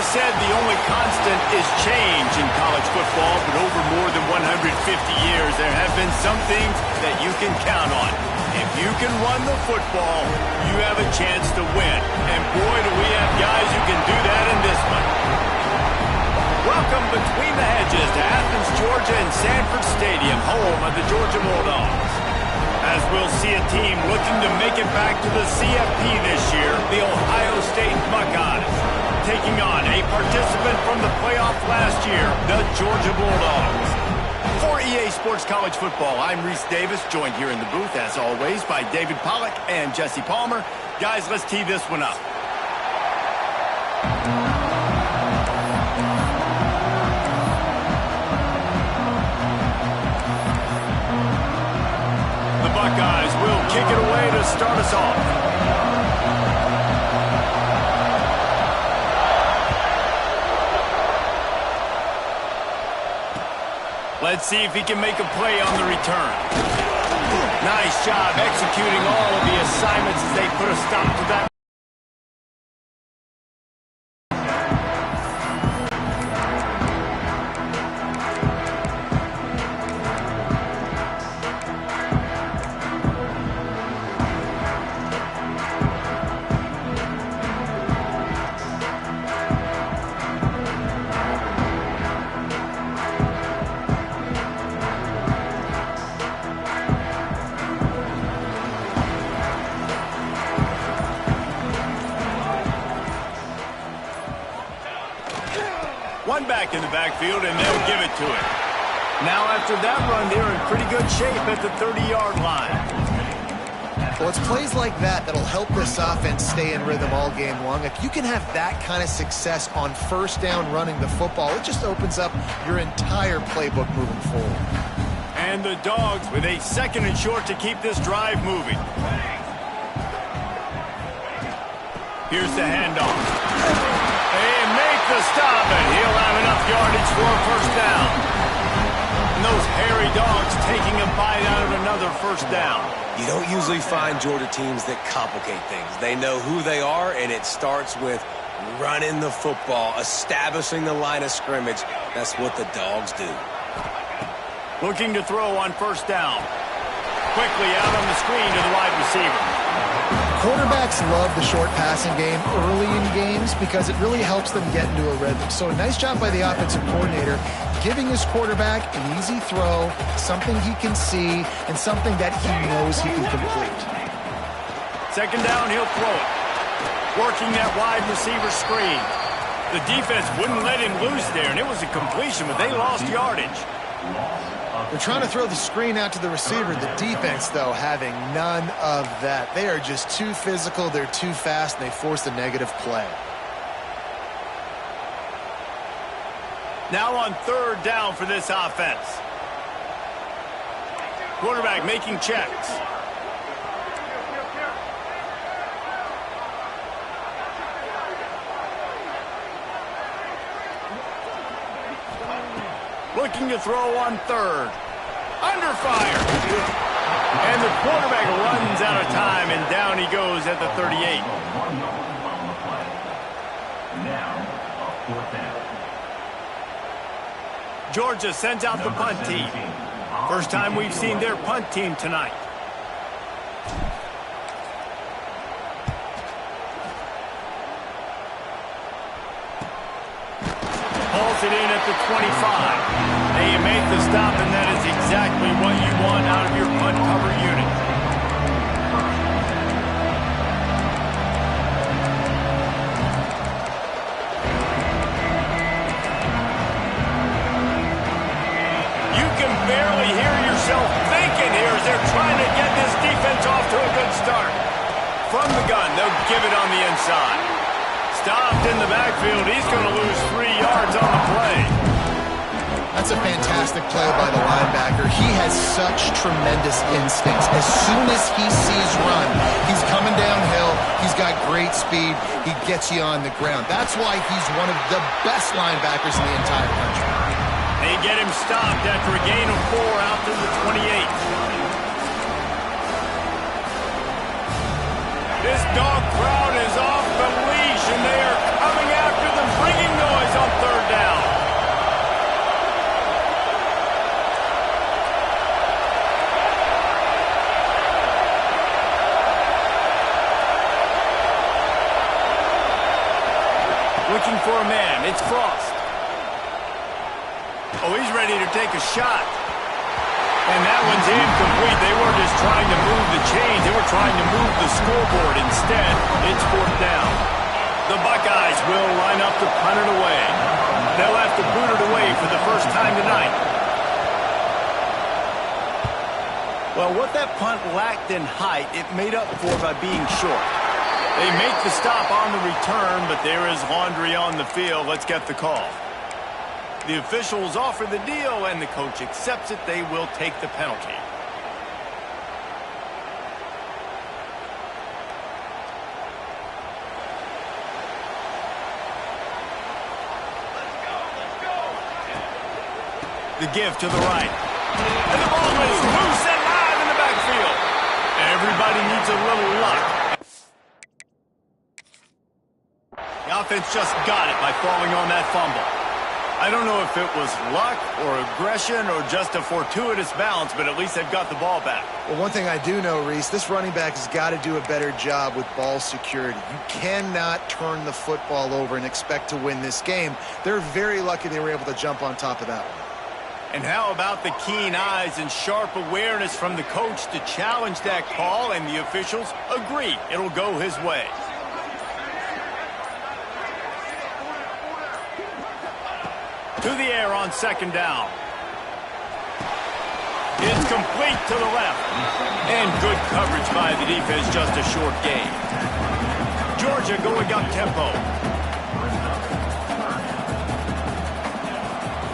is said the only constant is change in college football, but over more than 150 years, there have been some things that you can count on. If you can run the football, you have a chance to win. And boy, do we have guys who can do that in this one. Welcome between the hedges to Athens, Georgia and Sanford Stadium, home of the Georgia Bulldogs. As we'll see a team looking to make it back to the CFP this year, the Ohio State Buckeyes, taking on a participant from the playoff last year, the Georgia Bulldogs. For EA Sports College Football, I'm Reese Davis, joined here in the booth, as always, by David Pollack and Jesse Palmer. Guys, let's tee this one up. The Buckeyes will kick it away to start us off. Let's see if he can make a play on the return. Nice job executing all of the assignments as they put a stop to that. One back in the backfield, and they'll give it to him. Now, after that run, they're in pretty good shape at the 30-yard line. Well, it's plays like that that'll help this offense stay in rhythm all game long. If you can have that kind of success on first down running the football, it just opens up your entire playbook moving forward. And the Dogs with a second and short to keep this drive moving. Here's the handoff. They make the stop, and he'll have enough yardage for a first down. And those hairy Dogs taking a bite out of another first down. You don't usually find Georgia teams that complicate things. They know who they are, and it starts with running the football, establishing the line of scrimmage. That's what the Dogs do. Looking to throw on first down. Quickly out on the screen to the wide receiver. Quarterbacks love the short passing game early in games because it really helps them get into a rhythm. So a nice job by the offensive coordinator giving his quarterback an easy throw, something he can see, and something that he knows he can complete. Second down, he'll throw it. Working that wide receiver screen. The defense wouldn't let him loose there, and it was a completion, but they lost yardage. They're trying to throw the screen out to the receiver. The defense, though, having none of that. They are just too physical, they're too fast, and they force a negative play. Now on third down for this offense. Quarterback making checks. Looking to throw on third. Under fire. And the quarterback runs out of time, and down he goes at the 38. Georgia sends out the punt team. First time we've seen their punt team tonight. Hauls it in at the 25. They make the stop, and that is exactly what you want out of your punt cover unit. You can barely hear yourself thinking here as they're trying to get this defense off to a good start. From the gun, they'll give it on the inside. Stopped in the backfield. He's going to lose 3 yards on the play. That's a fantastic play by the linebacker. He has such tremendous instincts. As soon as he sees run, he's coming downhill. He's got great speed. He gets you on the ground. That's why he's one of the best linebackers in the entire country. They get him stopped after a gain of 4 out to the 28. This dog crowd is off the leash, and they are coming after them, bringing looking for a man. It's Frost. Oh, he's ready to take a shot. And that one's incomplete. They weren't just trying to move the chains. They were trying to move the scoreboard. Instead, it's 4th down. The Buckeyes will line up to punt it away. They'll have to boot it away for the first time tonight. Well, what that punt lacked in height, it made up for by being short. They make the stop on the return, but there is laundry on the field. Let's get the call. The officials offer the deal, and the coach accepts it. They will take the penalty. The give to the right. And the ball is loose and live in the backfield. Everybody needs a little luck. The offense just got it by falling on that fumble. I don't know if it was luck or aggression or just a fortuitous bounce, but at least they've got the ball back. Well, one thing I do know, Reese, this running back has got to do a better job with ball security. You cannot turn the football over and expect to win this game. They're very lucky they were able to jump on top of that one. And how about the keen eyes and sharp awareness from the coach to challenge that call, and the officials agree it'll go his way. To the air on 2nd down. It's complete to the left. And good coverage by the defense, just a short gain. Georgia going up tempo.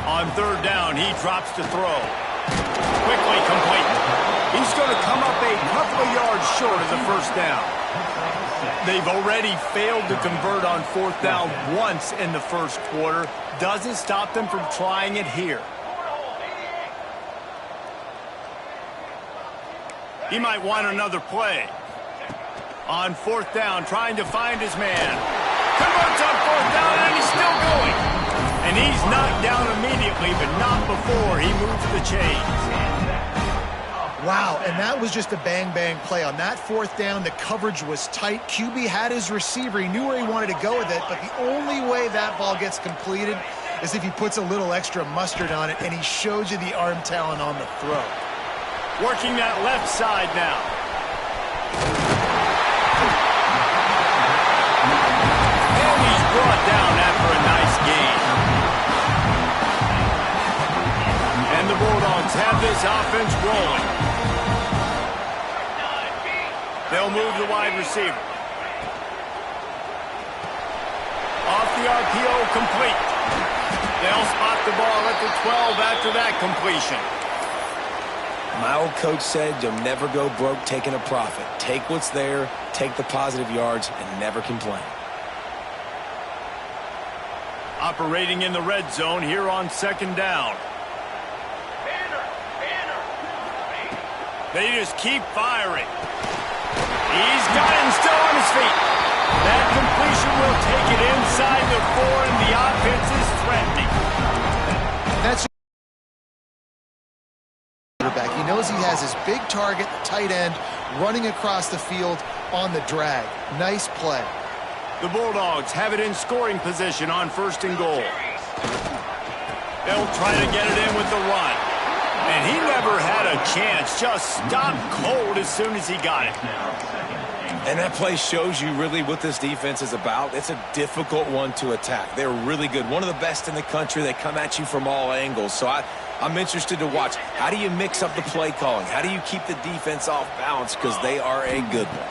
On 3rd down, he drops to throw. Quickly complete. He's going to come up a couple of yards short of the 1st down. They've already failed to convert on 4th down once in the 1st quarter. Doesn't stop them from trying it here. He might want another play. On 4th down, trying to find his man. Converts on 4th down, and he's still going. And he's knocked down immediately, but not before he moves the chains. Wow, and that was just a bang-bang play. On that 4th down, the coverage was tight. QB had his receiver. He knew where he wanted to go with it, but the only way that ball gets completed is if he puts a little extra mustard on it, and he shows you the arm talent on the throw. Working that left side now. And he's brought down after a nice gain. And the Bulldogs have this offense rolling. They'll move the wide receiver. Off the RPO, complete. They'll spot the ball at the 12 after that completion. My old coach said you'll never go broke taking a profit. Take what's there, take the positive yards, and never complain. Operating in the red zone here on 2nd down. They just keep firing. He's got him still on his feet. That completion will take it inside the 4, and the offense is threatening. That's quarterback. He knows he has his big target, the tight end, running across the field on the drag. Nice play. The Bulldogs have it in scoring position on 1st and goal. They'll try to get it in with the run. And he never had a chance. Just stopped cold as soon as he got it. And that play shows you really what this defense is about. It's a difficult one to attack. They're really good. One of the best in the country. They come at you from all angles. So I'm interested to watch. How do you mix up the play calling? How do you keep the defense off balance? Because they are a good one.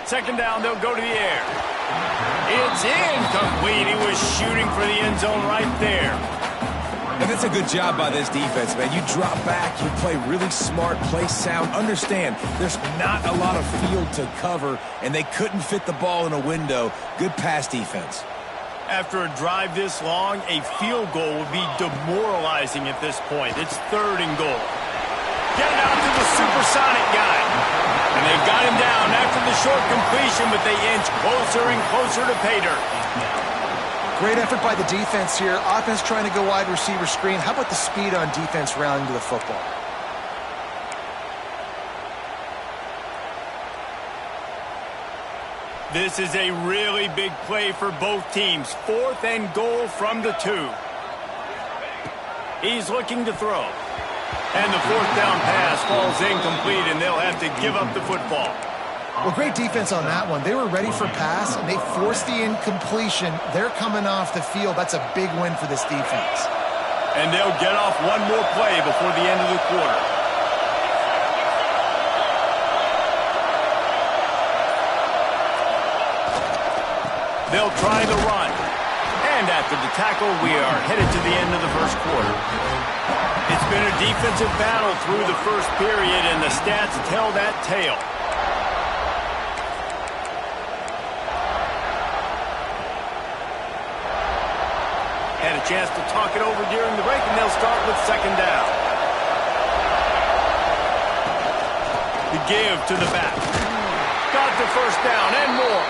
2nd down, they'll go to the air. It's incomplete. He was shooting for the end zone right there. And that's a good job by this defense, man. You drop back, you play really smart, play sound. Understand, there's not a lot of field to cover, and they couldn't fit the ball in a window. Good pass defense. After a drive this long, a field goal would be demoralizing at this point. It's 3rd and goal. Get it out to the supersonic guy. And they've got him down after the short completion, but they inch closer and closer to pay dirt. Great effort by the defense here. Offense trying to go wide receiver screen. How about the speed on defense rounding to the football? This is a really big play for both teams. 4th and goal from the 2. He's looking to throw. And the 4th down pass falls incomplete, and they'll have to give up the football. Well, great defense on that one. They were ready for pass, and they forced the incompletion. They're coming off the field. That's a big win for this defense. And they'll get off one more play before the end of the quarter. They'll try the run. And after the tackle, we are headed to the end of the first quarter. It's been a defensive battle through the first period, and the stats tell that tale. Had a chance to talk it over during the break, and they'll start with 2nd down. The give to the back. Got the 1st down and more.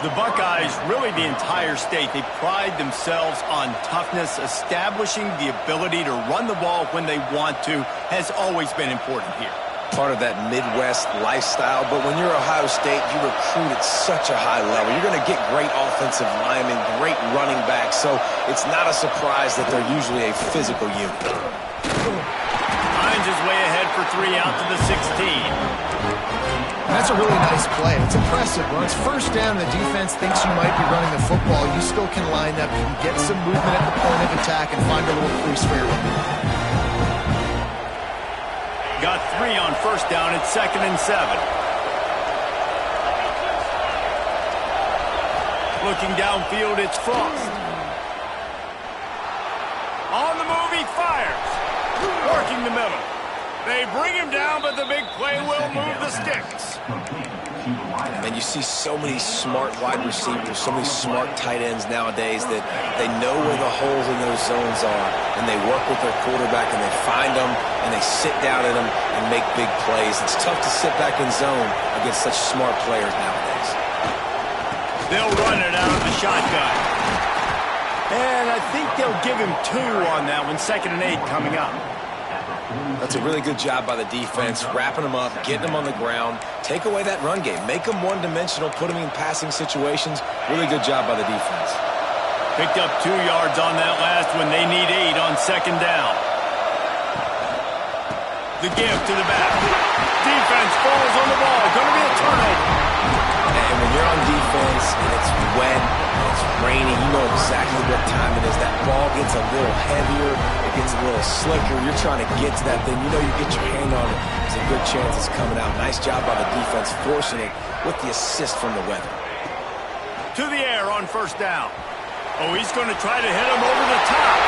The Buckeyes, really the entire state, they pride themselves on toughness. Establishing the ability to run the ball when they want to has always been important here. Part of that Midwest lifestyle, but when you're Ohio State, you recruit at such a high level. You're going to get great offensive linemen, great running backs, so it's not a surprise that they're usually a physical unit. Hines is way ahead for 3 out to the 16. That's a really nice play. It's impressive. When it's 1st down, the defense thinks you might be running the football. You still can line up, you can get some movement at the point of attack and find a little crease for your run. Got 3 on 1st down. It's 2nd and 7. Looking downfield, it's Frost. On the move, he fires. Working the middle. They bring him down, but the big play will move the sticks. And you see so many smart wide receivers, so many smart tight ends nowadays that they know where the holes in those zones are, and they work with their quarterback, and they find them, and they sit down at them and make big plays. It's tough to sit back in zone against such smart players nowadays. They'll run it out of the shotgun. And I think they'll give him 2 on that one. 2nd and 8 coming up. That's a really good job by the defense, wrapping them up, getting them on the ground. Take away that run game. Make them one-dimensional, put them in passing situations. Really good job by the defense. Picked up 2 yards on that last one. They need 8 on 2nd down. The give to the back. Defense falls on the ball. Going to be a turnover. And when you're on defense and it's wet and it's raining, you know exactly what time it is. That ball gets a little heavier, it gets a little slicker. You're trying to get to that thing. You know you get your hand on it. There's a good chance it's coming out. Nice job by the defense forcing it with the assist from the weather. To the air on 1st down. Oh, he's going to try to hit him over the top.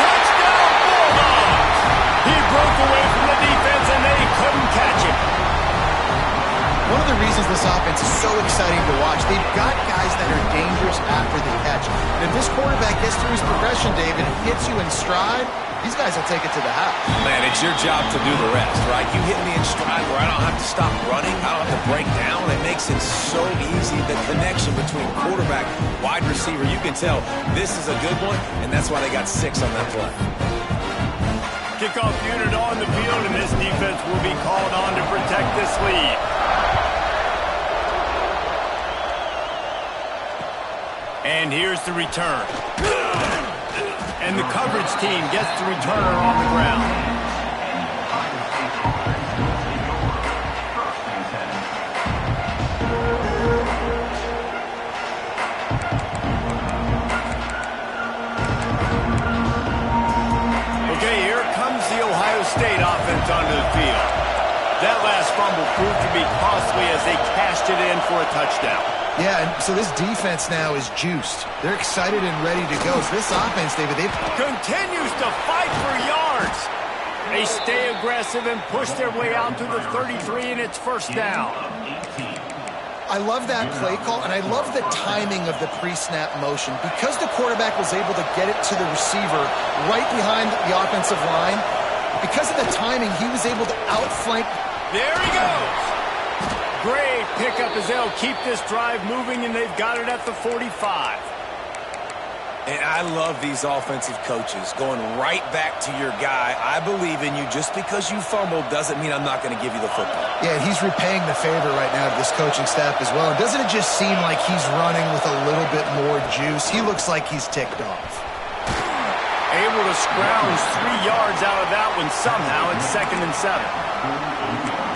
Touchdown, Bulldogs! He broke away from the defense and they couldn't catch him. One of the reasons this offense is so exciting to watch, they've got guys that are dangerous after the catch. And if this quarterback gets through his progression, David, and hits you in stride, these guys will take it to the house. Man, it's your job to do the rest, right? You hit me in stride where I don't have to stop running. I don't have to break down. It makes it so easy. The connection between quarterback, wide receiver, you can tell this is a good one, and that's why they got 6 on that play. Kickoff unit on the field, and this defense will be called on to protect this lead. And here's the return. And the coverage team gets the returner on the ground. Okay, here comes the Ohio State offense onto the field. That last fumble proved to be costly as they cashed it in for a touchdown. Yeah, and so this defense now is juiced. They're excited and ready to go. So this offense, David, continues to fight for yards. They stay aggressive and push their way out to the 33, and it's 1st down. I love that play call, and I love the timing of the pre-snap motion. Because the quarterback was able to get it to the receiver right behind the offensive line, because of the timing, he was able to outflank. There he goes. Great pickup as they'll keep this drive moving, and they've got it at the 45. And I love these offensive coaches going right back to your guy. I believe in you. Just because you fumbled doesn't mean I'm not going to give you the football. Yeah, he's repaying the favor right now to this coaching staff as well. And doesn't it just seem like he's running with a little bit more juice? He looks like he's ticked off. Able to scrounge 3 yards out of that one somehow. It's 2nd and 7.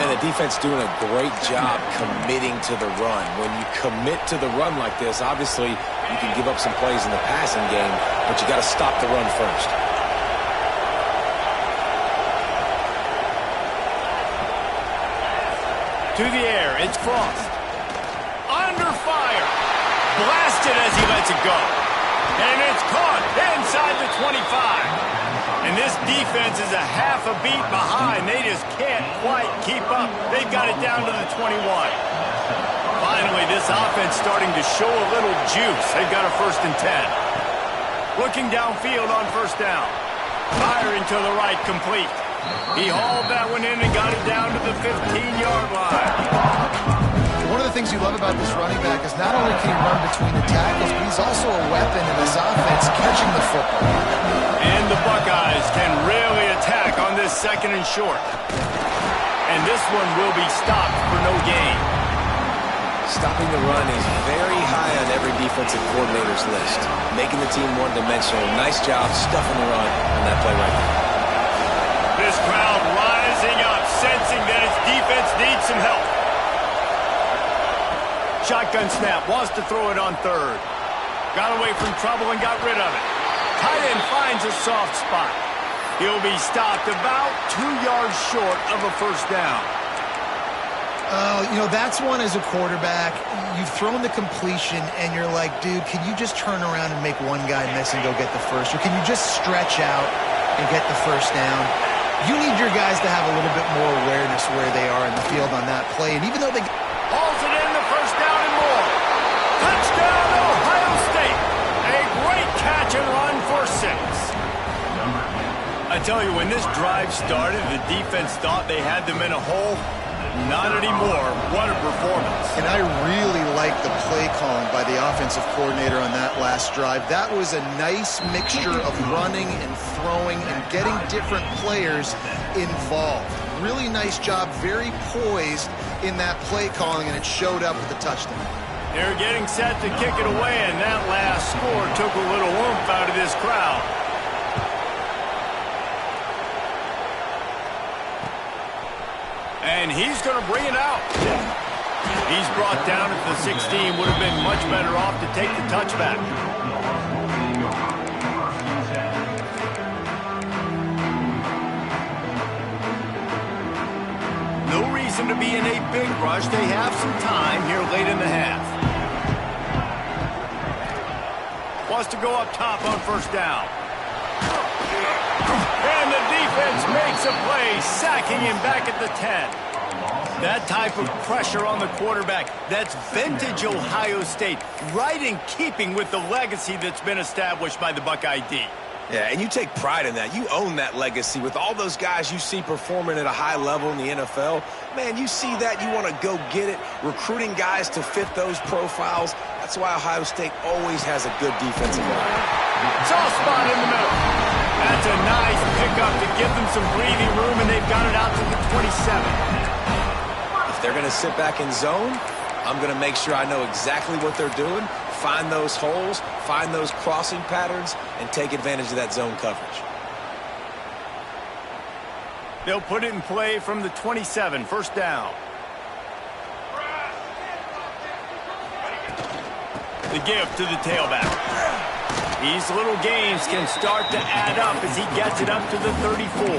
And the defense doing a great job committing to the run. When you commit to the run like this, obviously you can give up some plays in the passing game, but you got to stop the run first. To the air, it's Frost. Under fire. Blasted as he lets it go. And it's caught inside the 25. And this defense is a half a beat behind. They just can't quite keep up. They've got it down to the 21. Finally, this offense starting to show a little juice. They've got a 1st and 10. Looking downfield on 1st down. Firing to the right, complete. He hauled that one in and got it down to the 15-yard line. One of the things you love about this running back is not only can he run between the tackles, but he's also a weapon in this offense catching the football. And the Buckeyes can really attack on this 2nd and short. And this one will be stopped for no gain. Stopping the run is very high on every defensive coordinator's list. Making the team one-dimensional. Nice job stuffing the run on that play right there. This crowd rising up, sensing that its defense needs some help. Shotgun snap, wants to throw it on 3rd. Got away from trouble and got rid of it. Tight end finds a soft spot. He'll be stopped about 2 yards short of a 1st down. You know, that's one as a quarterback. You've thrown the completion, and you're like, dude, can you just turn around and make one guy miss and go get the first? Or can you just stretch out and get the 1st down? You need your guys to have a little bit more awareness where they are in the field on that play. And even though they hauls it in, the 1st down and more. Touchdown, Ohio State. A great catch and run for 6. I tell you, when this drive started, the defense thought they had them in a hole. Not anymore. What a performance. And I really like the play calling by the offensive coordinator on that last drive. That was a nice mixture of running and throwing and getting different players involved. Really nice job, very poised in that play calling, and it showed up with the touchdown. They're getting set to kick it away, and that last score took a little oomph out of this crowd. And he's going to bring it out. He's brought down at the 16. Would have been much better off to take the touchback. No reason to be in a big rush. They have some time here late in the half. Wants to go up top on 1st down. And the defense makes a play, sacking him back at the 10. That type of pressure on the quarterback, that's vintage Ohio State, right in keeping with the legacy that's been established by the Buckeye D. Yeah, and you take pride in that. You own that legacy with all those guys you see performing at a high level in the NFL. Man, you see that, you want to go get it, recruiting guys to fit those profiles. That's why Ohio State always has a good defensive line. Soft spot in the middle. That's a nice pickup to give them some breathing room, and they've got it out to the 27. If they're going to sit back in zone, I'm going to make sure I know exactly what they're doing, find those holes, find those crossing patterns, and take advantage of that zone coverage. They'll put it in play from the 27, 1st down. The give to the tailback. These little gains can start to add up as he gets it up to the 34.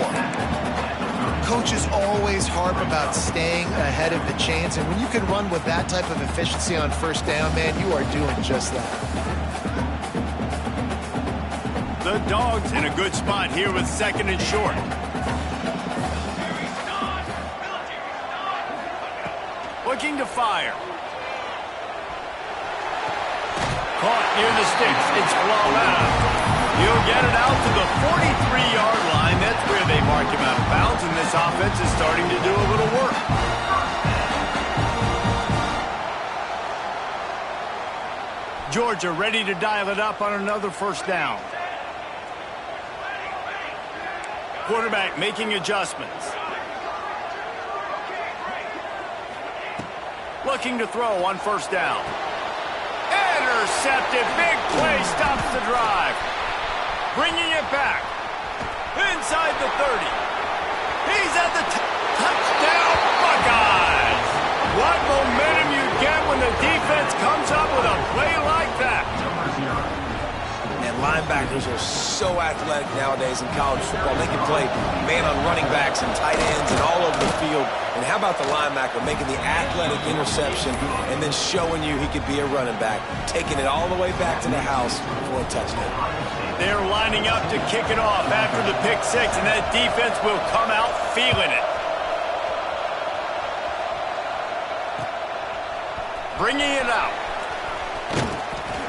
Coaches always harp about staying ahead of the chains, and when you can run with that type of efficiency on 1st down, man, you are doing just that. The Dogs in a good spot here with 2nd and short. Looking to fire. Caught near the sticks. It's Flawletta. He'll get it out to the 43-yard line. That's where they mark him out of bounds, and this offense is starting to do a little work. Georgia ready to dial it up on another first down. Quarterback making adjustments. Looking to throw on first down. Intercepted. Big play stops the drive. Bringing it back. Inside the 30. He's at the touchdown Buckeyes. What momentum you get when the defense comes up with a play like that. And linebackers are so athletic nowadays in college football. They can play man on running backs and tight ends and all over the field. And how about the linebacker making the athletic interception and then showing you he could be a running back, taking it all the way back to the house for a touchdown. They're lining up to kick it off after the pick six, and that defense will come out feeling it. Bringing it out.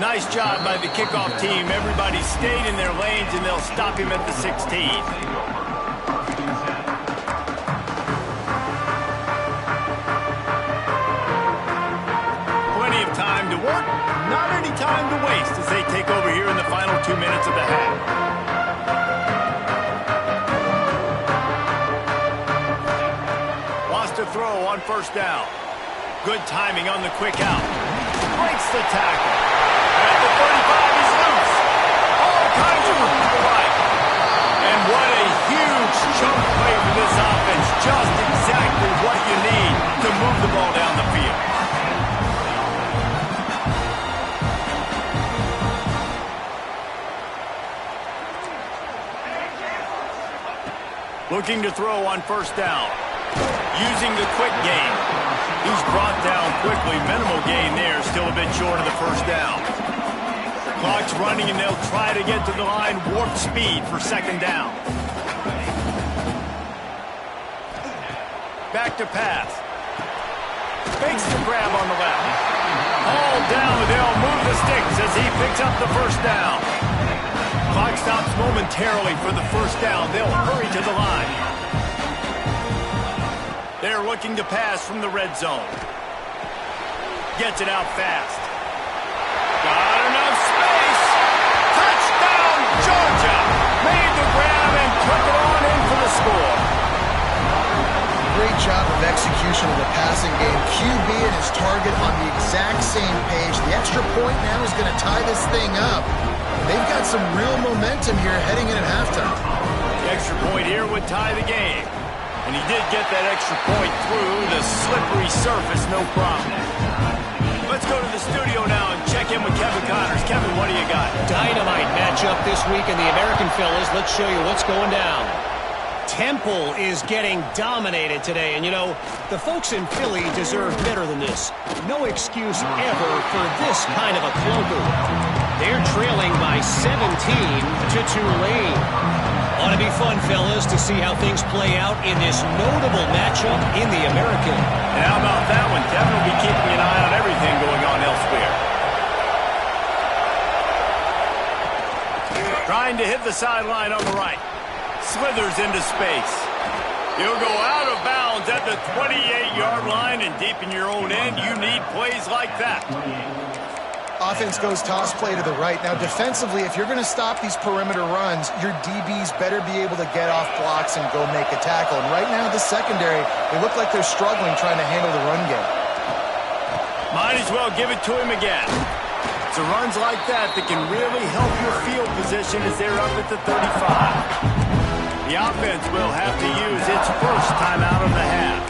Nice job by the kickoff team. Everybody stayed in their lanes, and they'll stop him at the 16. Plenty of time to work, not any time to waste as they take over here in the final 2 minutes of the half. Wants to throw on first down. Good timing on the quick out. Breaks the tackle. At the 35, he's loose. All kinds of room to the right. And what a huge chunk play for this offense. Just exactly what you need to move the ball down the field. Looking to throw on first down. Using the quick game. He's brought down quickly. Minimal gain there. Still a bit short of the first down. Clock's running, and they'll try to get to the line. Warp speed for second down. Back to pass. Fakes the grab on the left. All down, and they'll move the sticks as he picks up the first down. Clock stops momentarily for the first down. They'll hurry to the line. They're looking to pass from the red zone. Gets it out fast. Got enough space. Touchdown, Georgia. Made the grab and took it on in for the score. Great job of execution of the passing game. QB and his target on the exact same page. The extra point now is going to tie this thing up. They've got some real momentum here heading in at halftime. The extra point here would tie the game. And he did get that extra point through the slippery surface, no problem. Let's go to the studio now and check in with Kevin Connors. Kevin, what do you got? Dynamite matchup this week in the American, fellas. Let's show you what's going down. Temple is getting dominated today, and you know, the folks in Philly deserve better than this. No excuse ever for this kind of a clunker. They're trailing by 17 to Tulane. Ought to be fun, fellas, to see how things play out in this notable matchup in the American. And how about that one? Kevin will be keeping an eye on everything going on elsewhere. Trying to hit the sideline on the right. Slithers into space. He'll go out of bounds at the 28-yard line, and deep in your own end, you need plays like that. Offense goes toss play to the right. Now, defensively, if you're going to stop these perimeter runs, your DBs better be able to get off blocks and go make a tackle. And right now, the secondary, they look like they're struggling trying to handle the run game. Might as well give it to him again. It's runs like that that can really help your field position as they're up at the 35. The offense will have to use its first timeout of the half.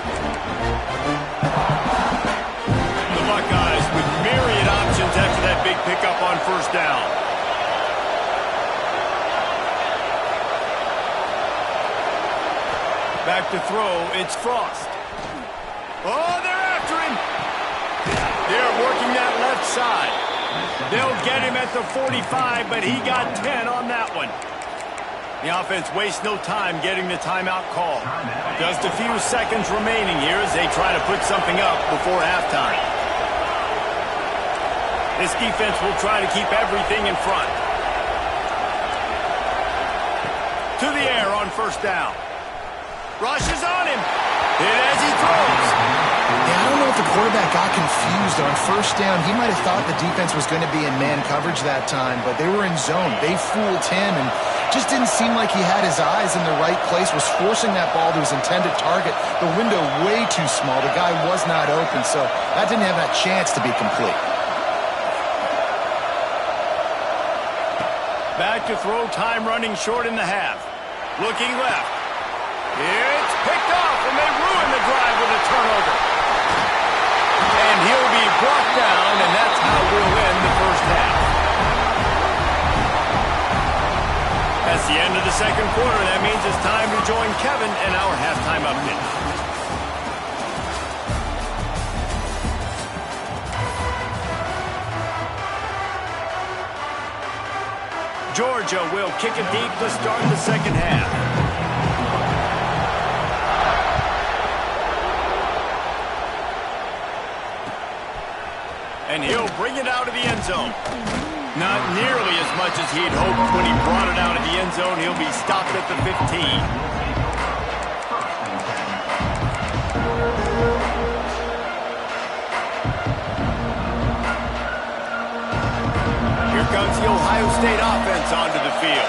The Buckeyes with myriad options after that big pickup on first down. Back to throw, it's Frost. Oh, they're after him. They're working that left side. They'll get him at the 45, but he got 10 on that one. The offense wastes no time getting the timeout call. Just a few seconds remaining here as they try to put something up before halftime. This defense will try to keep everything in front. To the air on first down. Rushes on him. Hit as he throws. Yeah, I don't know if the quarterback got confused on first down. He might have thought the defense was going to be in man coverage that time, but they were in zone. They fooled him and just didn't seem like he had his eyes in the right place, was forcing that ball to his intended target. The window way too small. The guy was not open, so that didn't have that chance to be complete. Back to throw, time running short in the half. Looking left. It's picked off, and they ruin the drive with a turnover. And he'll be brought down, and that's how we'll end the first half. That's the end of the second quarter. That means it's time to join Kevin and our halftime update. Georgia will kick it deep to start the second half. And he'll bring it out of the end zone. Not nearly as much as he'd hoped when he brought it out of the end zone. He'll be stopped at the 15. Comes the Ohio State offense onto the field.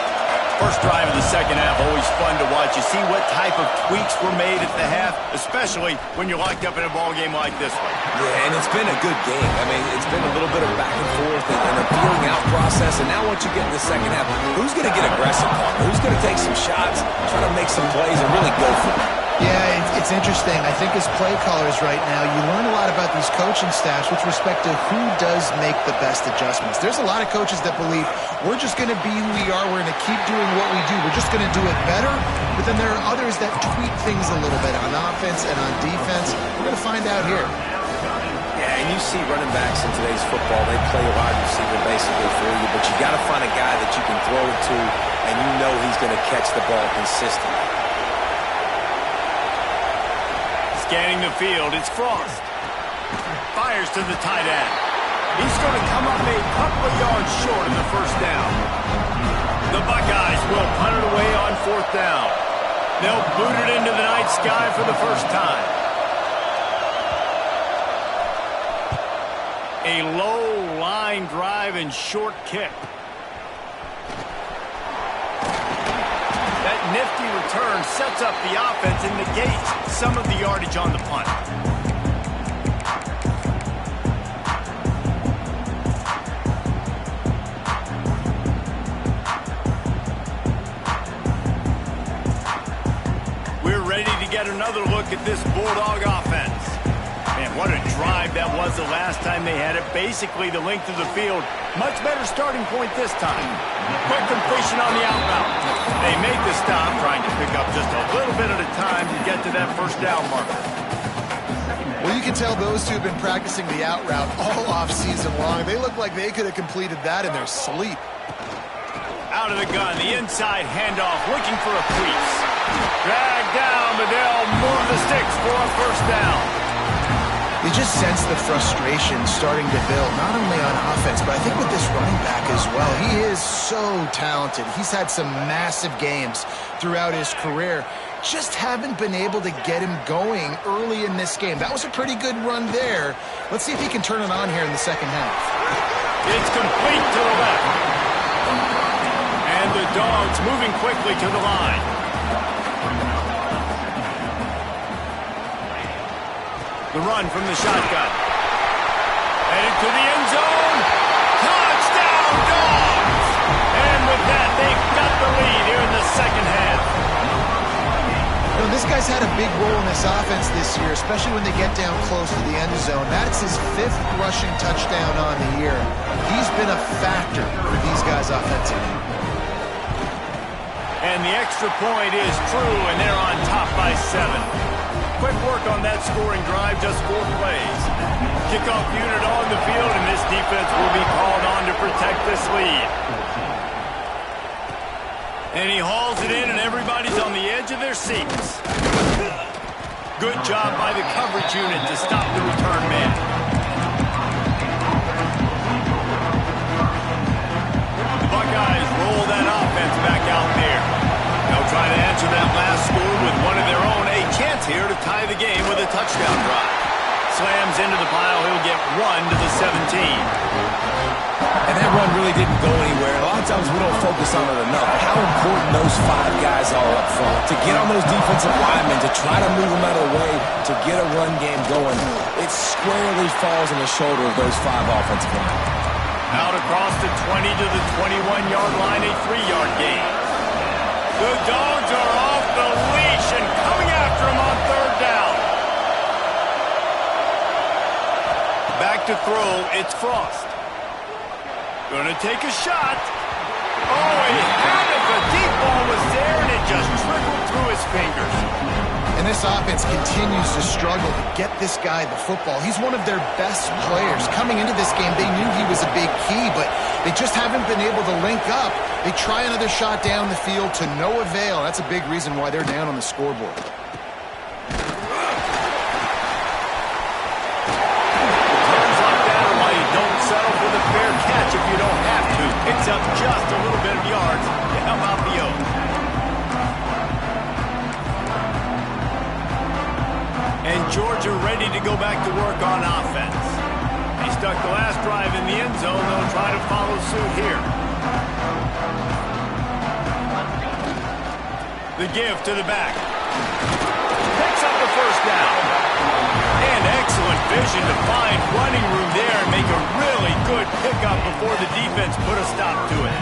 First drive of the second half, always fun to watch. You see what type of tweaks were made at the half, especially when you're locked up in a ball game like this one. Yeah, and it's been a good game. I mean, it's been a little bit of back and forth and a feeling out process. And now once you get in the second half, who's going to get aggressive, Palmer? Who's going to take some shots, try to make some plays, and really go for it? Yeah, it's interesting. I think as play callers right now, you learn a lot about these coaching staffs with respect to who does make the best adjustments. There's a lot of coaches that believe we're just going to be who we are. We're going to keep doing what we do. We're just going to do it better. But then there are others that tweak things a little bit on offense and on defense. We're going to find out here. Yeah, and you see running backs in today's football, they play a wide receiver basically for you, but you got to find a guy that you can throw it to, and you know he's going to catch the ball consistently. Scanning the field, it's Frost. Fires to the tight end. He's going to come up a couple of yards short of the first down. The Buckeyes will punt it away on fourth down. They'll boot it into the night sky for the first time. A low line drive and short kick. That nifty return sets up the offense and negates some of the yardage on the punt. We're ready to get another look at this Bulldog offense. Man, what a drive that was the last time they had it. Basically the length of the field. Much better starting point this time. Quick completion on the out route. They make the stop, trying to pick up just a little bit at a time to get to that first down marker. Well, you can tell those two have been practicing the out route all off-season long. They look like they could have completed that in their sleep. Out of the gun, the inside handoff, looking for a crease. Dragged down, but they'll move the sticks for a first down. You just sense the frustration starting to build, not only on offense, but I think with this running back as well. He is so talented. He's had some massive games throughout his career. Just haven't been able to get him going early in this game. That was a pretty good run there. Let's see if he can turn it on here in the second half. It's complete to the left. And the Dogs moving quickly to the line. The run from the shotgun. Headed to the end zone. Touchdown, Dogs! And with that, they've got the lead here in the second half. You know, this guy's had a big role in this offense this year, especially when they get down close to the end zone. That's his 5th rushing touchdown on the year. He's been a factor for these guys offensively. And the extra point is true, and they're on top by 7. Quick work on that scoring drive, just 4 plays. Kickoff unit on the field, and this defense will be called on to protect this lead. And he hauls it in, and everybody's on the edge of their seats. Good job by the coverage unit to stop the return man. The Buckeyes roll that offense back out there. They'll try to answer that last score with one of their own. A chance here to tie the game with a touchdown drive. slams into the pile. He'll get 1 to the 17. And that run really didn't go anywhere. A lot of times we don't focus on it enough. How important those 5 guys are up front. To get on those defensive linemen, to try to move them out of the way, to get a run game going, it squarely falls on the shoulder of those 5 offensive linemen. Out across the 20 to the 21-yard line, a 3-yard gain. The Dogs are off the leash and coming after him on 3rd down. Back to throw, it's Frost. Gonna take a shot. Oh, he had it. The deep ball was there, and it just trickled through his fingers. And this offense continues to struggle to get this guy the football. He's one of their best players. Coming into this game, they knew he was a big key, but they just haven't been able to link up. They try another shot down the field to no avail. That's a big reason why they're down on the scoreboard. Settle for the fair catch if you don't have to. Picks up just a little bit of yards to help out the Oaks. And Georgia ready to go back to work on offense. They stuck the last drive in the end zone. They'll try to follow suit here. The give to the back. Picks up the 1st down. And excellent vision to find running room there and make a really good pickup before the defense put a stop to it.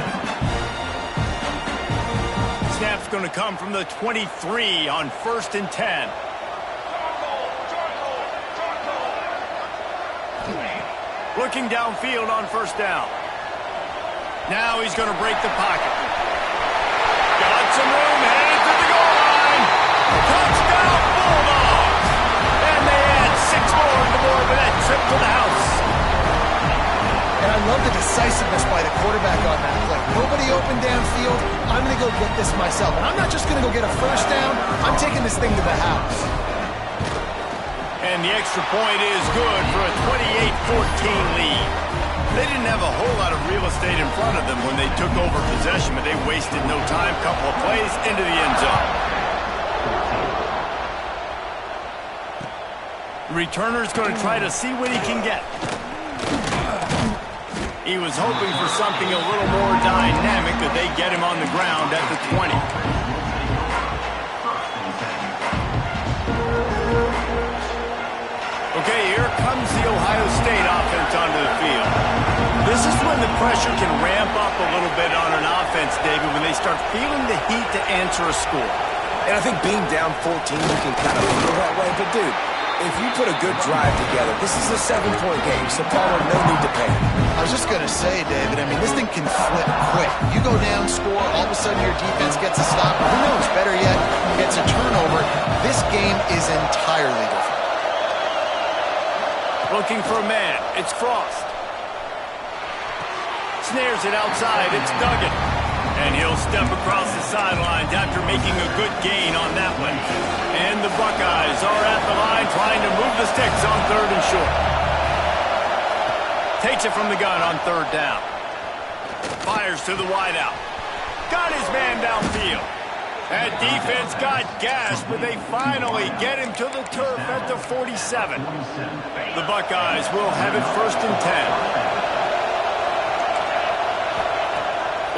Snap's going to come from the 23 on 1st and 10. Looking downfield on 1st down. Now he's going to break the pocket. Got some room, headed to the goal line. Touchdown, Bulldogs! And they add 6 more to more for that trip to the house. And I love the decisiveness by the quarterback on that play. Nobody open downfield. I'm going to go get this myself. And I'm not just going to go get a 1st down. I'm taking this thing to the house. And the extra point is good for a 28-14 lead. They didn't have a whole lot of real estate in front of them when they took over possession, but they wasted no time. Couple of plays into the end zone. The returner's going to try to see what he can get. He was hoping for something a little more dynamic, but they get him on the ground at the 20. Okay, here comes the Ohio State offense onto the field. This is when the pressure can ramp up a little bit on an offense, David, when they start feeling the heat to answer a score. And I think being down 14, you can kind of feel that way. But, dude, if you put a good drive together, this is a 7-point game, so Paulo, no need to panic. I was just going to say, David, I mean, this thing can flip quick. You go down, score, all of a sudden your defense gets a stop. Who knows, better yet, gets a turnover. This game is entirely different. Looking for a man. It's Frost. Snares it outside. It's Duggan. And he'll step across the sidelines after making a good gain on that one. And the Buckeyes are at the line trying to move the sticks on 3rd and short. Takes it from the gun on 3rd down. Fires to the wideout. Got his man downfield. That defense got gassed, but they finally get him to the turf at the 47. The Buckeyes will have it 1st and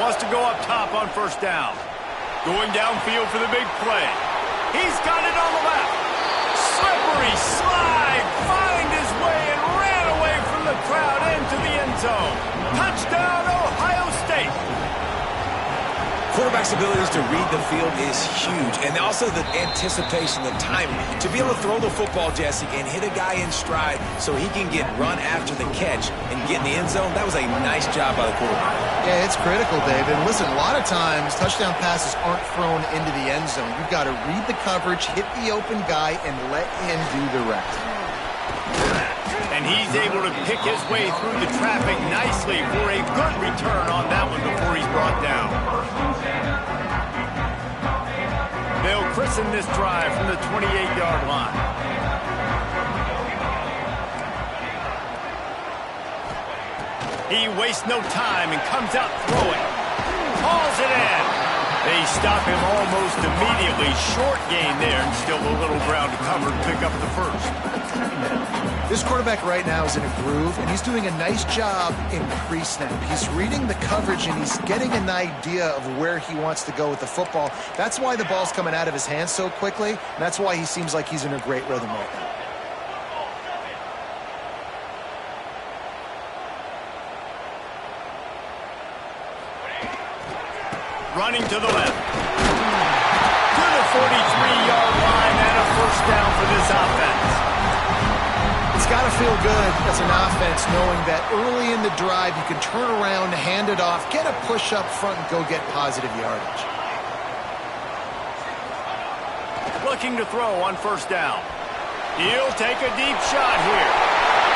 10. Wants to go up top on 1st down. Going downfield for the big play. He's got it on the left. Slippery slide. Find his way and ran away from the crowd into the end zone. Touchdown, Ohio State. Quarterback's abilities to read the field is huge, and also the anticipation, the timing. To be able to throw the football, Jesse, and hit a guy in stride so he can get run after the catch and get in the end zone, that was a nice job by the quarterback. Yeah, it's critical, David. And listen, a lot of times touchdown passes aren't thrown into the end zone. You've got to read the coverage, hit the open guy, and let him do the rest. And he's able to pick his way through the traffic nicely for a good return on that one before he's brought down. They'll christen this drive from the 28-yard line. He wastes no time and comes out throwing. Hauls it in. They stop him almost immediately. Short gain there and still a little ground to cover to pick up the 1st. This quarterback right now is in a groove, and he's doing a nice job in pre-snap. He's reading the coverage, and he's getting an idea of where he wants to go with the football. That's why the ball's coming out of his hands so quickly, and that's why he seems like he's in a great rhythm right now. Running to the left. To the 43-yard line and a first down for this offense. It's got to feel good as an offense knowing that early in the drive you can turn around, hand it off, get a push up front, and go get positive yardage. Looking to throw on first down. He'll take a deep shot here.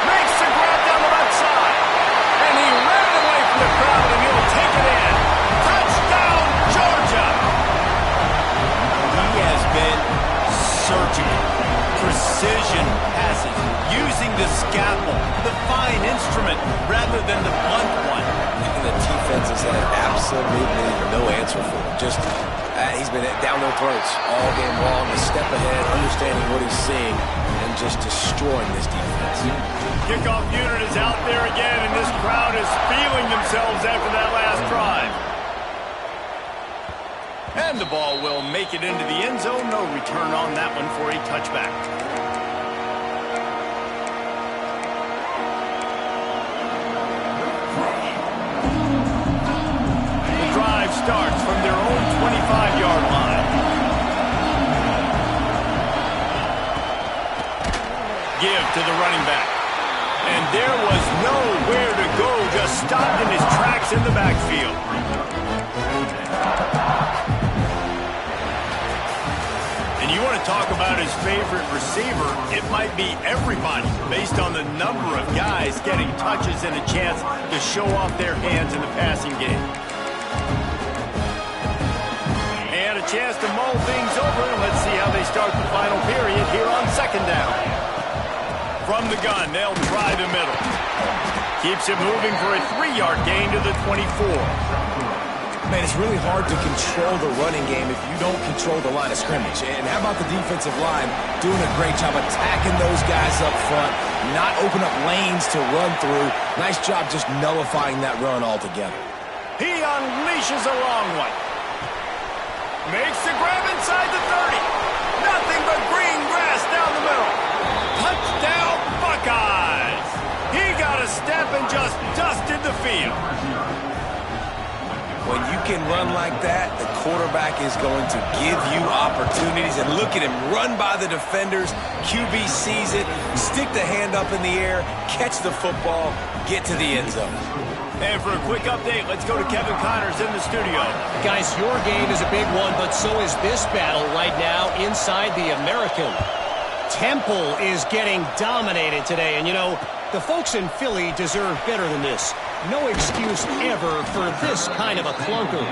Makes the grab down the left side. And he ran away from the crowd, and he'll take it in. Touchdown, Georgia! He has been surgical. Precision passes, using the scalpel, the fine instrument, rather than the blunt one. And the defense has had absolutely no answer for him. Just, he's been down their throats all game long, a step ahead, understanding what he's seeing, and just destroying this defense. Kickoff unit is out there again, and this crowd is feeling themselves after that last drive. And the ball will make it into the end zone. No return on that one for a touchback. The drive starts from their own 25-yard line. Give to the running back. And there was nowhere to go, just stopped in his tracks in the backfield. You want to talk about his favorite receiver, it might be everybody based on the number of guys getting touches and a chance to show off their hands in the passing game. And a chance to mull things over. Let's see how they start the final period here on second down. From the gun, they'll try the middle. Keeps it moving for a 3-yard gain to the 24. Man, it's really hard to control the running game if you don't control the line of scrimmage. And how about the defensive line doing a great job attacking those guys up front, not open up lanes to run through. Nice job just nullifying that run altogether. He unleashes a long one. Makes the grab inside the 30. Nothing but green grass down the middle. Touchdown, Buckeyes. He got a step and just dusted the field. When you can run like that, the quarterback is going to give you opportunities. And look at him run by the defenders. QB sees it, stick the hand up in the air, catch the football, get to the end zone. And for a quick update, let's go to Kevin Connors in the studio. Guys, your game is a big one, but so is this battle right now inside the American. Temple is getting dominated today, and you know, the folks in Philly deserve better than this. No excuse ever for this kind of a clunker.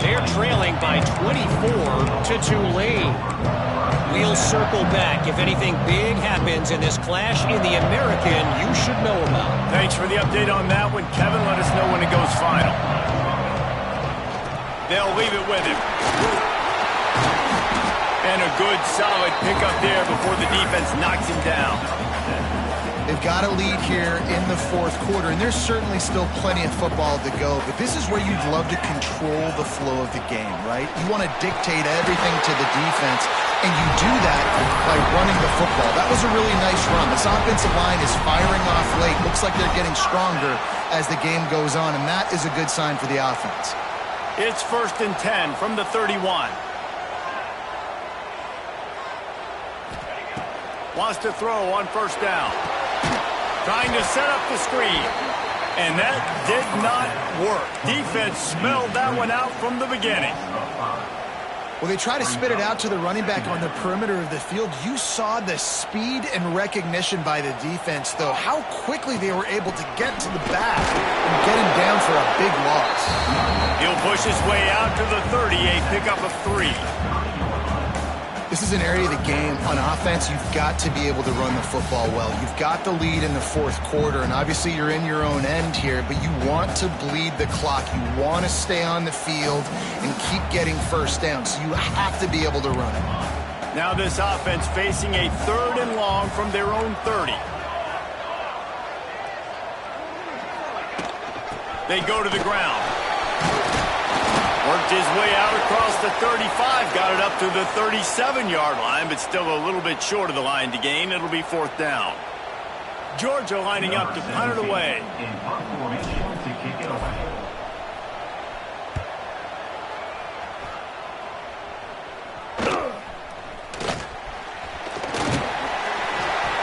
They're trailing by 24 to Tulane. We'll circle back. If anything big happens in this clash in the American, you should know about. Thanks for the update on that one, Kevin. Let us know when it goes final. They'll leave it with him. And a good, solid pickup there before the defense knocks him down. They've got a lead here in the fourth quarter, and there's certainly still plenty of football to go, but this is where you'd love to control the flow of the game, right? You want to dictate everything to the defense, and you do that by running the football. That was a really nice run. This offensive line is firing off late. Looks like they're getting stronger as the game goes on, and that is a good sign for the offense. It's 1st and 10 from the 31. Wants to throw on first down. Trying to set up the screen. And that did not work. Defense smelled that one out from the beginning. Well, they try to spit it out to the running back on the perimeter of the field. You saw the speed and recognition by the defense, though. How quickly they were able to get to the back and get him down for a big loss. He'll push his way out to the 30, a pickup of 3. This is an area of the game. On offense, you've got to be able to run the football well. You've got the lead in the fourth quarter, and obviously you're in your own end here, but you want to bleed the clock. You want to stay on the field and keep getting first down, so you have to be able to run it. Now this offense facing a 3rd and long from their own 30. They go to the ground. Worked his way out across the 35, got it up to the 37-yard line, but still a little bit short of the line to gain. It'll be 4th down. Georgia lining up to punt it away.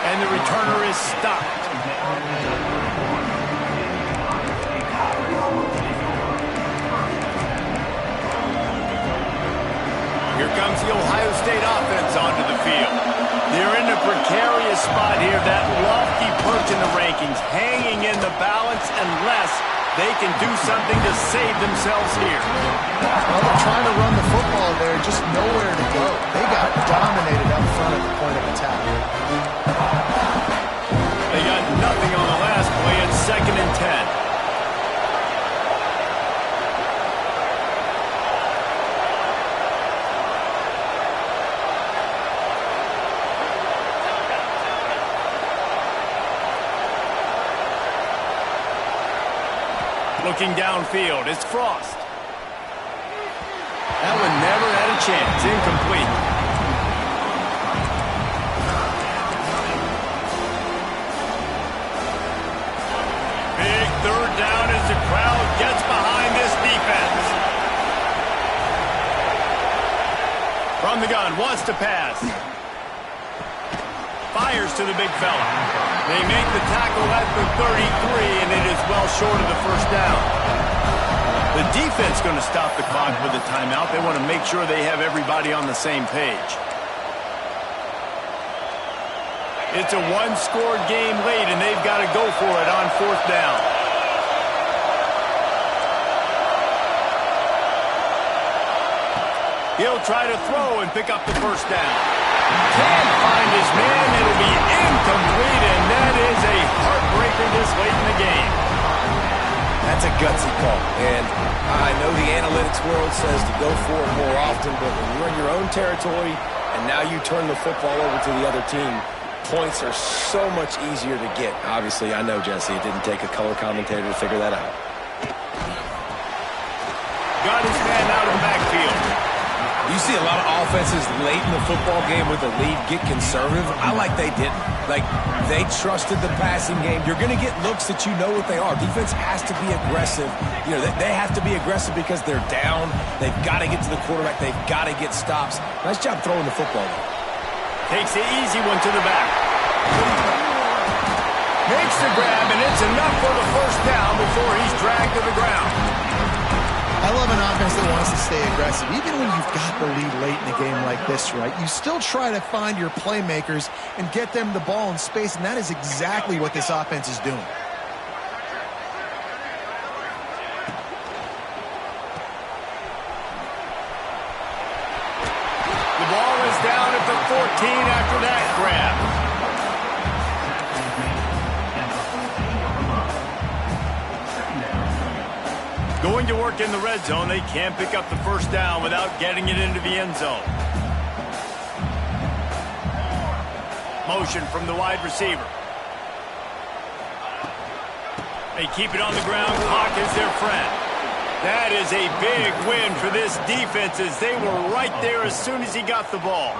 And the returner is stopped. Here comes the Ohio State offense onto the field. They're in a precarious spot here, that lofty perch in the rankings, hanging in the balance unless they can do something to save themselves here. Well, they're trying to run the football there, just nowhere to go. They got dominated up front at the point of attack. They got nothing on the last play. It's 2nd and 10. Looking downfield, it's Frost. That one never had a chance. Incomplete. Big 3rd down as the crowd gets behind this defense. From the gun, wants to pass. Fires to the big fella. They make the tackle at the 33, and it is well short of the 1st down. The defense going to stop the clock with a timeout. They want to make sure they have everybody on the same page. It's a one-scored game late, and they've got to go for it on 4th down. He'll try to throw and pick up the 1st down. Can't find his man. It'll be incomplete, and that is a heartbreaker this late in the game. That's a gutsy call, and I know the analytics world says to go for it more often, but when you're in your own territory and now you turn the football over to the other team, points are so much easier to get. Obviously, I know, Jesse, it didn't take a color commentator to figure that out. Got his man out of the backfield. You see a lot of offenses late in the football game with the lead get conservative. I like they didn't. Like, they trusted the passing game. You're going to get looks that you know what they are. Defense has to be aggressive. You know, they have to be aggressive because they're down. They've got to get to the quarterback. They've got to get stops. Nice job throwing the football. Takes the easy one to the back. Makes the grab, and it's enough for the 1st down before he's dragged to the ground. I love an offense that wants to stay aggressive. Even when you've got the lead late in a game like this, right, you still try to find your playmakers and get them the ball in space, and that is exactly what this offense is doing. The ball is down at the 14 after that grab. Going to work in the red zone. They can't pick up the 1st down without getting it into the end zone. Motion from the wide receiver. They keep it on the ground. Clock is their friend. That is a big win for this defense as they were right there as soon as he got the ball.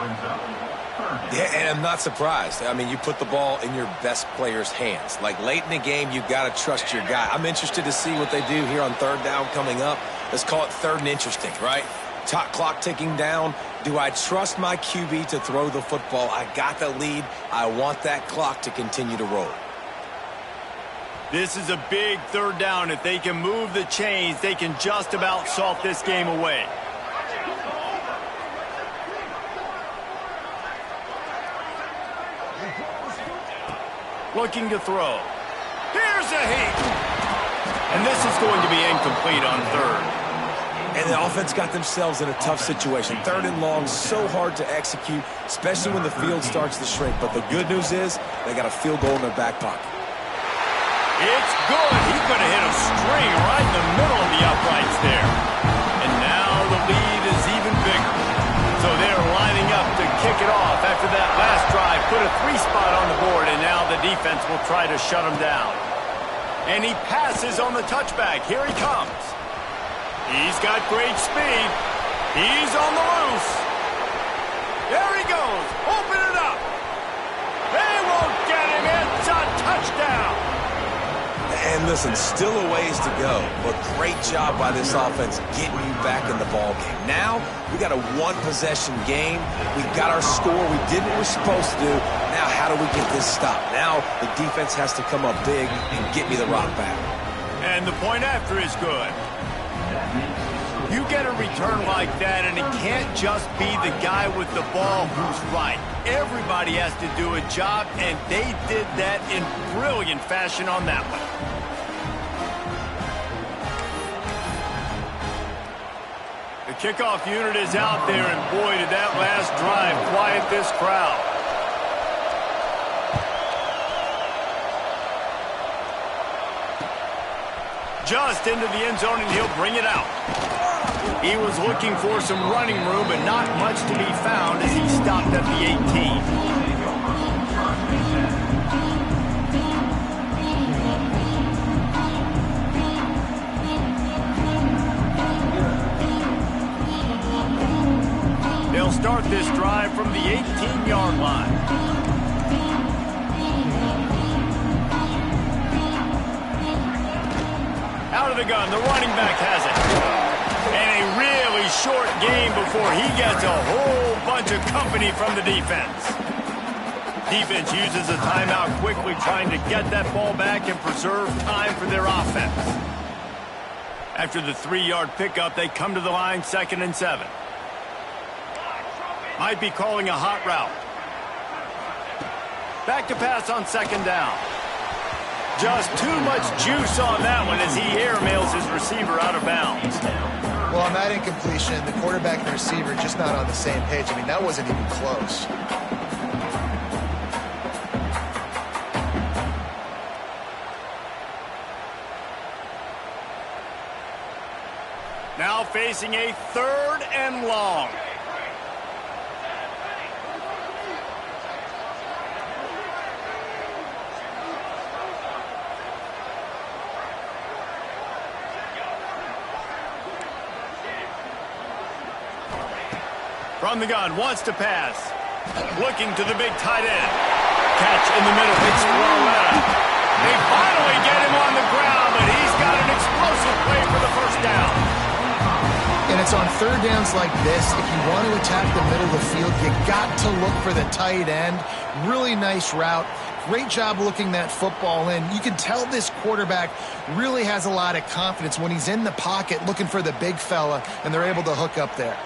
Yeah, and I'm not surprised. I mean, you put the ball in your best player's hands. Like, late in the game, you've got to trust your guy. I'm interested to see what they do here on 3rd down coming up. Let's call it 3rd and interesting, right? Top clock ticking down. Do I trust my QB to throw the football? I got the lead. I want that clock to continue to roll. This is a big 3rd down. If they can move the chains, they can just about salt this game away. Looking to throw. Here's a heat. And this is going to be incomplete on 3rd. And the offense got themselves in a tough situation. 3rd and long, so hard to execute, especially when the field starts to shrink. But the good news is they got a field goal in their back pocket. It's good. He's going to hit a string right in the middle of the uprights there. And now the lead is even bigger. So they're lining up to kick it off after that last drive. Put a 3 spot on the board, and now the defense will try to shut them down. And he passes on the touchback. Here he comes. He's got great speed. He's on the loose. There he goes. Open it up. They won't get him. It's a touchdown. And listen, still a ways to go, but great job by this offense getting you back in the ball game. Now, we got a one-possession game. We got our score. We did what we're supposed to do. Now, how do we get this stopped? Now, the defense has to come up big and get me the rock back. And the point after is good. You get a return like that, and it can't just be the guy with the ball who's right. Everybody has to do a job, and they did that in brilliant fashion on that one. The kickoff unit is out there, and boy, did that last drive quiet this crowd. Just into the end zone, and he'll bring it out. He was looking for some running room, but not much to be found as he stopped at the 18. They'll start this drive from the 18-yard line. Out of the gun, the running back has it. And a really short game before he gets a whole bunch of company from the defense. Defense uses a timeout quickly, trying to get that ball back and preserve time for their offense. After the 3-yard pickup, they come to the line, 2nd and 7. Might be calling a hot route. Back to pass on 2nd down. Just too much juice on that one as he airmails his receiver out of bounds. Well, on that incompletion, the quarterback and the receiver just not on the same page. I mean, that wasn't even close. Now facing a 3rd and long. From the gun, wants to pass. Looking to the big tight end. Catch in the middle. It's well out. They finally get him on the ground, but he's got an explosive play for the 1st down. And it's on 3rd downs like this. If you want to attack the middle of the field, you got to look for the tight end. Really nice route. Great job looking that football in. You can tell this quarterback really has a lot of confidence when he's in the pocket looking for the big fella, and they're able to hook up there.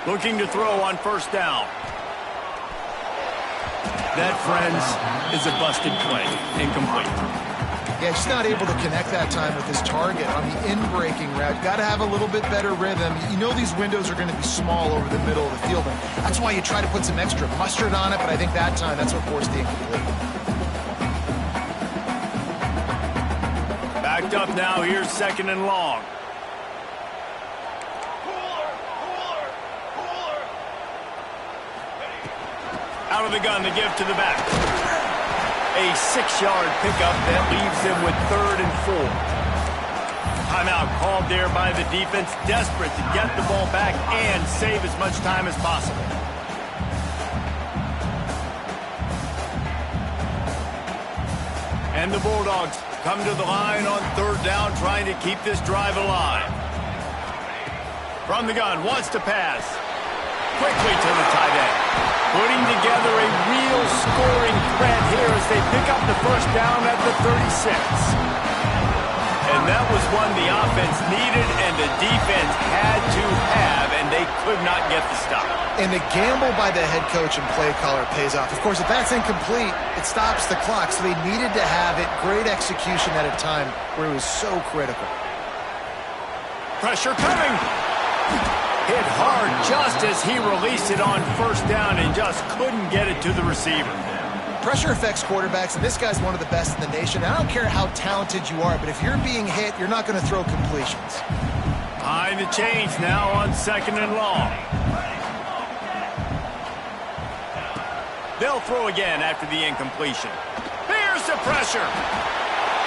Looking to throw on 1st down. That, friends, is a busted play. Incomplete. Yeah, just not able to connect that time with his target on the in-breaking route. Got to have a little bit better rhythm. You know these windows are going to be small over the middle of the field. And that's why you try to put some extra mustard on it, but I think that time that's what forced the incomplete. Backed up now. Here's 2nd and long. Out of the gun, the give to the back. A 6-yard pickup that leaves them with 3rd and 4. Timeout called there by the defense, desperate to get the ball back and save as much time as possible. And the Bulldogs come to the line on 3rd down, trying to keep this drive alive. From the gun, wants to pass. Quickly to the tight end. Putting together a real scoring threat here as they pick up the 1st down at the 36. And that was one the offense needed and the defense had to have, and they could not get the stop. And the gamble by the head coach and play caller pays off. Of course, if that's incomplete, it stops the clock, so they needed to have it. Great execution at a time where it was so critical. Pressure coming. Hit hard just as he released it on 1st down and just couldn't get it to the receiver. Pressure affects quarterbacks, and this guy's one of the best in the nation. I don't care how talented you are, but if you're being hit, you're not going to throw completions. Behind the chains now on 2nd and long. They'll throw again after the incompletion. Here's the pressure.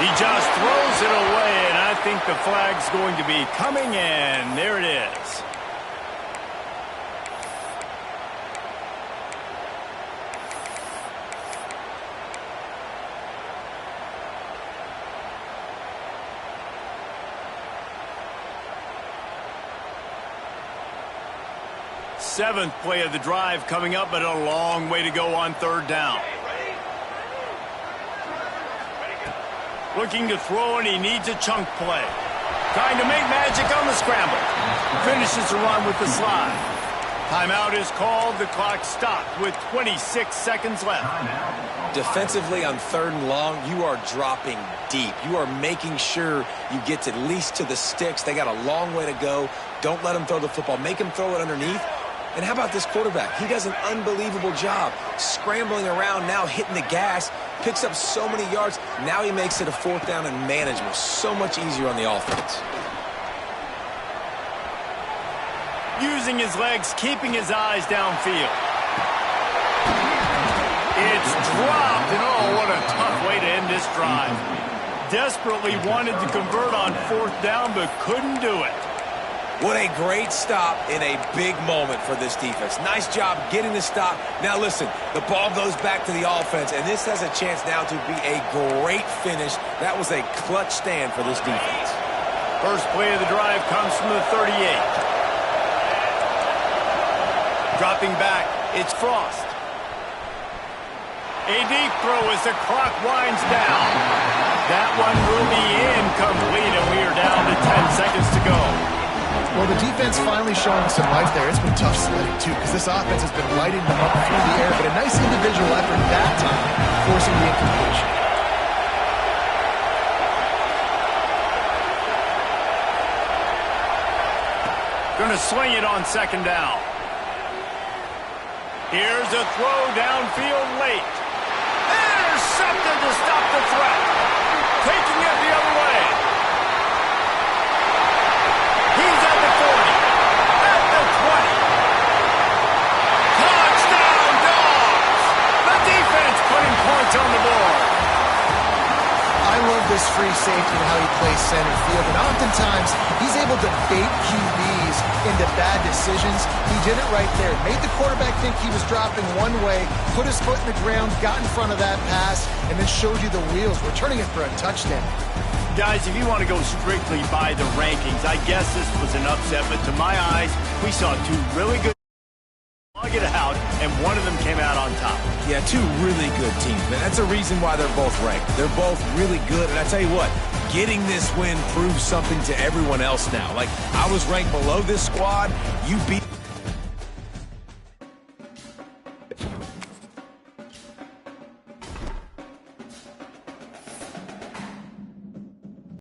He just throws it away, and I think the flag's going to be coming in. There it is. Seventh play of the drive coming up, but a long way to go on third down. Looking to throw, and he needs a chunk play. Trying to make magic on the scramble. Finishes the run with the slide. Timeout is called. The clock stopped with 26 seconds left. Defensively on third and long, you are dropping deep. You are making sure you get at least to the sticks. They got a long way to go. Don't let them throw the football. Make them throw it underneath. And how about this quarterback? He does an unbelievable job scrambling around, now hitting the gas, picks up so many yards. Now he makes it a fourth down and manageable. So much easier on the offense. Using his legs, keeping his eyes downfield. It's dropped, and oh, what a tough way to end this drive. Desperately wanted to convert on fourth down, but couldn't do it. What a great stop in a big moment for this defense. Nice job getting the stop. Now listen, the ball goes back to the offense, and this has a chance now to be a great finish. That was a clutch stand for this defense. First play of the drive comes from the 38. Dropping back, it's Frost. A deep throw as the clock winds down. That one will be incomplete, and we are down to 10 seconds to go. Well, the defense finally showing some life there. It's been tough sledding, too, because this offense has been lighting them up through the air, but a nice individual effort that time, forcing the incompletion. Going to swing it on second down. Here's a throw downfield late. Intercepted to stop the threat. Taking it the other way. He's at the 40, at the 20. Touchdown, Dogs! The defense putting points on the board. I love this free safety and how he plays center field, and oftentimes he's able to bait QBs into bad decisions. He did it right there. Made the quarterback think he was dropping one way, put his foot in the ground, got in front of that pass, and then showed you the wheels, returning it for a touchdown. Guys, if you want to go strictly by the rankings, I guess this was an upset, but to my eyes, we saw two really good slug it out, and one of them came out on top. Yeah, two really good teams, man. That's a reason why they're both ranked. They're both really good, and I tell you what, getting this win proves something to everyone else now. Like, I was ranked below this squad. You beat